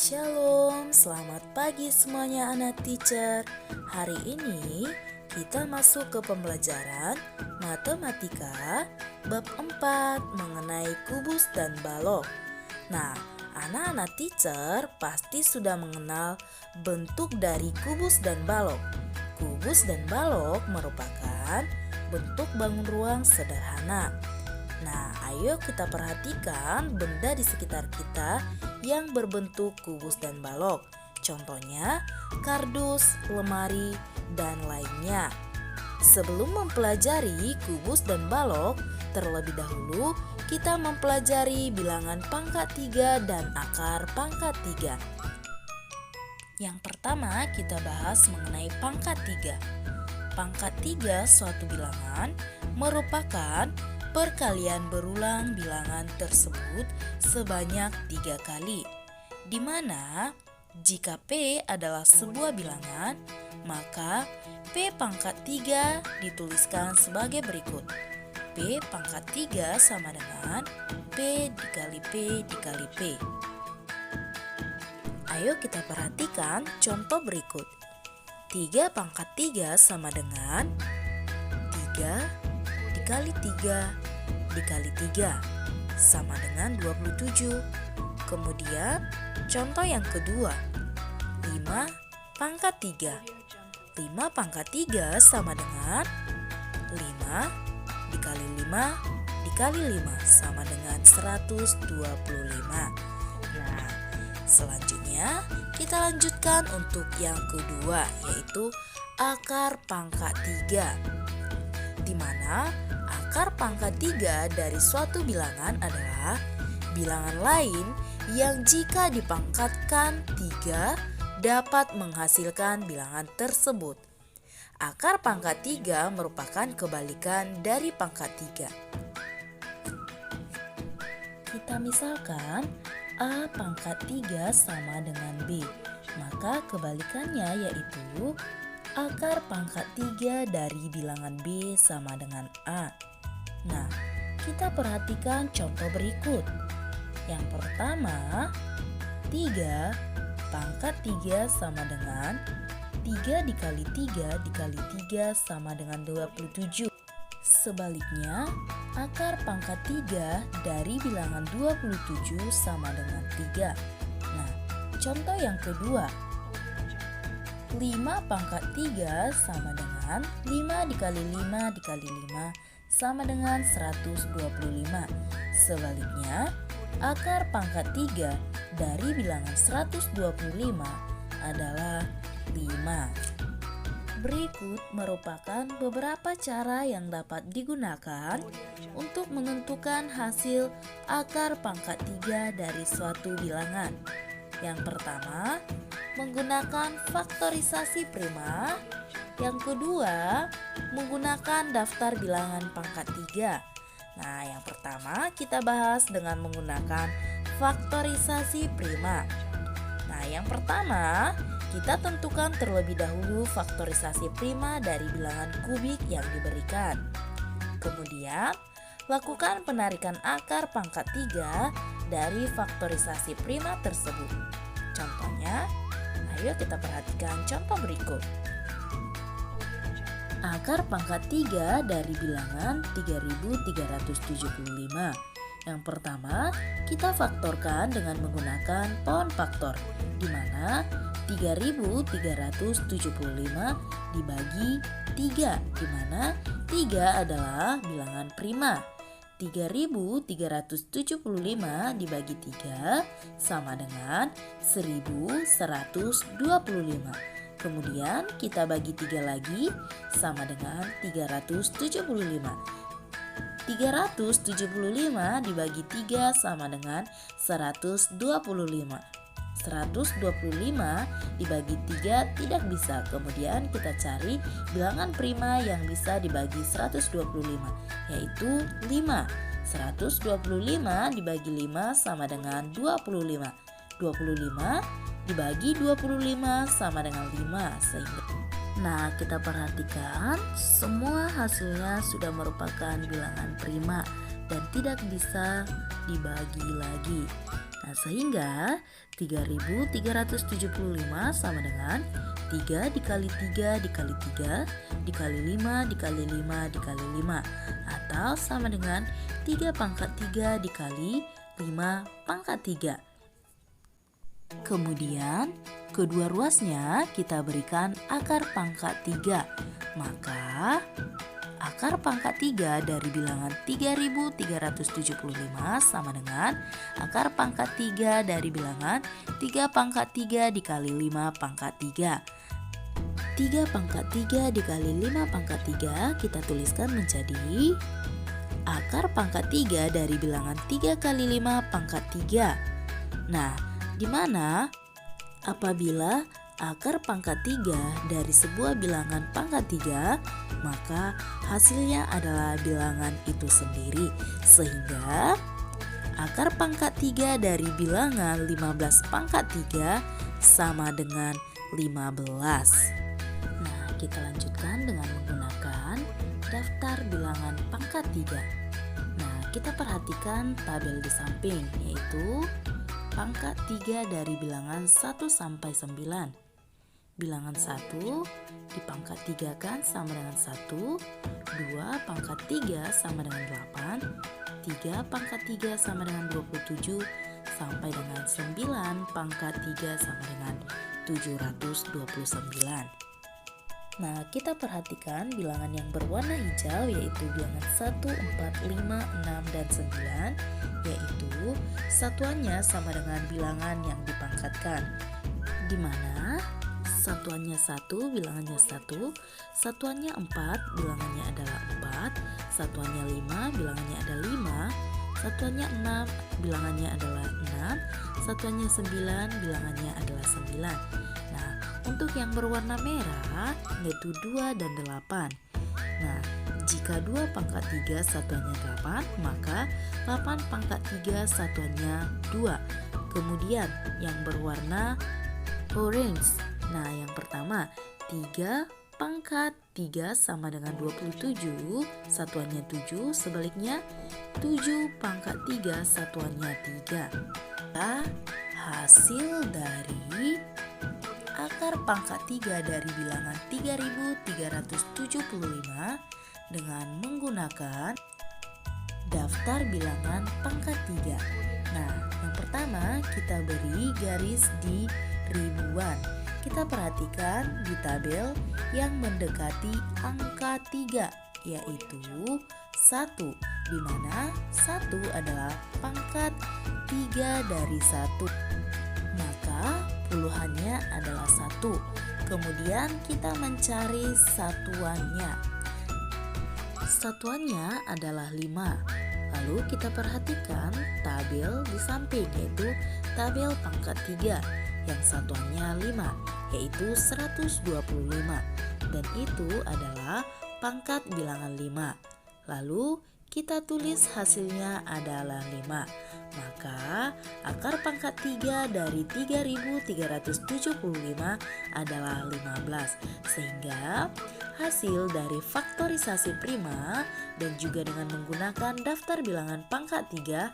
Shalom, selamat pagi semuanya anak teacher. Hari ini kita masuk ke pembelajaran matematika bab 4 mengenai kubus dan balok. Nah, anak-anak teacher pasti sudah mengenal bentuk dari kubus dan balok. Kubus dan balok merupakan bentuk bangun ruang sederhana. Nah, ayo kita perhatikan benda di sekitar kita yang berbentuk kubus dan balok. Contohnya, kardus, lemari, dan lainnya. Sebelum mempelajari kubus dan balok, terlebih dahulu kita mempelajari bilangan pangkat 3 dan akar pangkat 3. Yang pertama kita bahas mengenai pangkat 3. Pangkat 3 suatu bilangan merupakan perkalian berulang bilangan tersebut sebanyak 3 kali, di mana jika P adalah sebuah bilangan, maka P pangkat 3 dituliskan sebagai berikut. P pangkat 3 sama dengan P dikali P dikali P. Ayo kita perhatikan contoh berikut. 3 pangkat 3 sama dengan 3 dikali 3 dikali 3 sama dengan 27. Kemudian contoh yang kedua, 5 pangkat 3. 5 pangkat 3 sama dengan 5 dikali 5 dikali 5 sama dengan 125. Nah, selanjutnya kita lanjutkan untuk yang kedua, yaitu akar pangkat 3, di mana akar pangkat 3 dari suatu bilangan adalah bilangan lain yang jika dipangkatkan 3 dapat menghasilkan bilangan tersebut. Akar pangkat 3 merupakan kebalikan dari pangkat 3. Kita misalkan A pangkat 3 sama dengan B, maka kebalikannya yaitu akar pangkat 3 dari bilangan B sama dengan A. Nah, kita perhatikan contoh berikut. Yang pertama, 3 pangkat 3 sama dengan 3 dikali 3 dikali 3 sama dengan 27. Sebaliknya, akar pangkat 3 dari bilangan 27 sama dengan 3. Nah, contoh yang kedua, 5 pangkat 3 sama dengan 5 dikali 5 dikali 5 sama dengan 125. Sebaliknya, akar pangkat 3 dari bilangan 125 adalah 5. Berikut merupakan beberapa cara yang dapat digunakan untuk menentukan hasil akar pangkat 3 dari suatu bilangan. Yang pertama, menggunakan faktorisasi prima. Yang kedua, menggunakan daftar bilangan pangkat 3. Nah, yang pertama kita bahas dengan menggunakan faktorisasi prima. Nah, yang pertama, kita tentukan terlebih dahulu faktorisasi prima dari bilangan kubik yang diberikan. Kemudian, lakukan penarikan akar pangkat 3 dari faktorisasi prima tersebut. Contohnya, ayo kita perhatikan contoh berikut. Akar pangkat 3 dari bilangan 3375. Yang pertama, kita faktorkan dengan menggunakan pohon faktor, di mana 3375 dibagi 3, di mana 3 adalah bilangan prima. 3375 dibagi 3 sama dengan 1125. Kemudian kita bagi 3 lagi sama dengan 375. 375 dibagi 3 sama dengan 125. 125 dibagi 3 tidak bisa. Kemudian kita cari bilangan prima yang bisa dibagi 125, yaitu 5. 125 dibagi 5 sama dengan 25. 25 dibagi 25 sama dengan 5. Nah, kita perhatikan semua hasilnya sudah merupakan bilangan prima dan tidak bisa dibagi lagi. Nah, sehingga 3.375 sama dengan 3 dikali 3 dikali 3 dikali 5 dikali 5 dikali 5, atau sama dengan 3 pangkat 3 dikali 5 pangkat 3. Kemudian kedua ruasnya kita berikan akar pangkat 3. Maka akar pangkat 3 dari bilangan 3.375 sama dengan akar pangkat 3 dari bilangan 3 pangkat 3 dikali 5 pangkat 3. 3 pangkat 3 dikali 5 pangkat 3 kita tuliskan menjadi akar pangkat 3 dari bilangan 3 kali 5 pangkat 3. Nah, di mana apabila akar pangkat 3 dari sebuah bilangan pangkat 3, maka hasilnya adalah bilangan itu sendiri. Sehingga akar pangkat 3 dari bilangan 15 pangkat 3 sama dengan 15. Nah, kita lanjutkan dengan menggunakan daftar bilangan pangkat 3. Nah, kita perhatikan tabel di samping, yaitu pangkat 3 dari bilangan 1 sampai 9. Bilangan 1 dipangkat 3 kan sama dengan 1, 2 pangkat 3 sama dengan 8, 3 pangkat 3 sama dengan 27, sampai dengan 9 pangkat 3 sama dengan 729. Nah, kita perhatikan bilangan yang berwarna hijau yaitu bilangan 1, 4, 5, 6, dan 9, yaitu satuannya sama dengan bilangan yang dipangkatkan, di mana satuannya 1, bilangannya 1, satuannya 4, bilangannya adalah 4, satuannya 5, bilangannya ada 5, satuannya 6, bilangannya adalah 6, satuannya 9, bilangannya adalah 9. Nah, untuk yang berwarna merah yaitu 2 dan 8. Nah, jika 2 pangkat 3 satuannya 8, maka 8 pangkat 3 satuannya 2. Kemudian yang berwarna orange. Nah, yang pertama 3 pangkat 3 sama dengan 27, satuannya 7, sebaliknya 7 pangkat 3 satuannya 3. Nah, hasil dari akar pangkat 3 dari bilangan 3.375 dengan menggunakan daftar bilangan pangkat 3. Nah, yang pertama kita beri garis di ribuan. Kita perhatikan di tabel yang mendekati angka 3, yaitu 1, di mana 1 adalah pangkat 3 dari 1. Maka puluhannya adalah 1. Kemudian kita mencari satuannya. Satuannya adalah 5. Lalu kita perhatikan tabel di samping, yaitu tabel pangkat 3 yang satuannya 5, yaitu 125. Dan itu adalah pangkat bilangan 5. Lalu kita tulis hasilnya adalah 5. Maka akar pangkat 3 dari 3.375 adalah 15. Sehingga hasil dari faktorisasi prima dan juga dengan menggunakan daftar bilangan pangkat 3,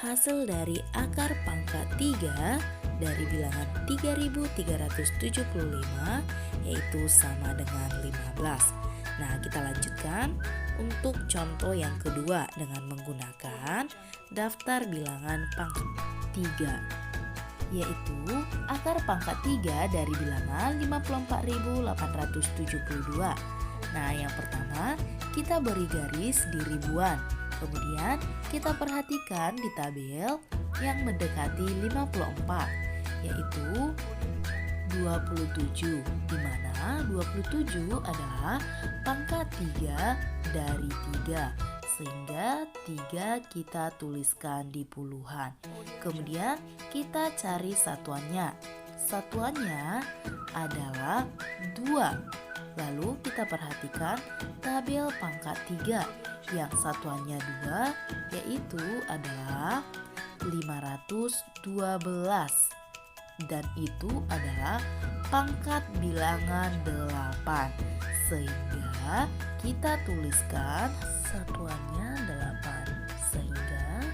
hasil dari akar pangkat 3 dari bilangan 3.375 yaitu sama dengan 15. Nah, kita lanjutkan untuk contoh yang kedua dengan menggunakan daftar bilangan pangkat 3, yaitu akar pangkat 3 dari bilangan 54.872. Nah, yang pertama kita beri garis di ribuan. Kemudian kita perhatikan di tabel yang mendekati 54, yaitu 27, di mana 27 adalah pangkat 3 dari 3, sehingga 3 kita tuliskan di puluhan. Kemudian kita cari satuannya. Satuannya adalah 2. Lalu kita perhatikan tabel pangkat 3 yang satuannya 2, yaitu adalah 512. Dan itu adalah pangkat bilangan 8, sehingga kita tuliskan satuannya 8, sehingga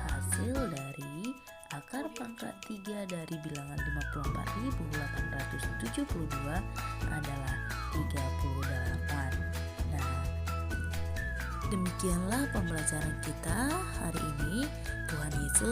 hasil dari akar seperempat 3 dari bilangan 54.872 adalah 38. Nah, demikianlah pembelajaran kita hari ini. Tuhan Yesus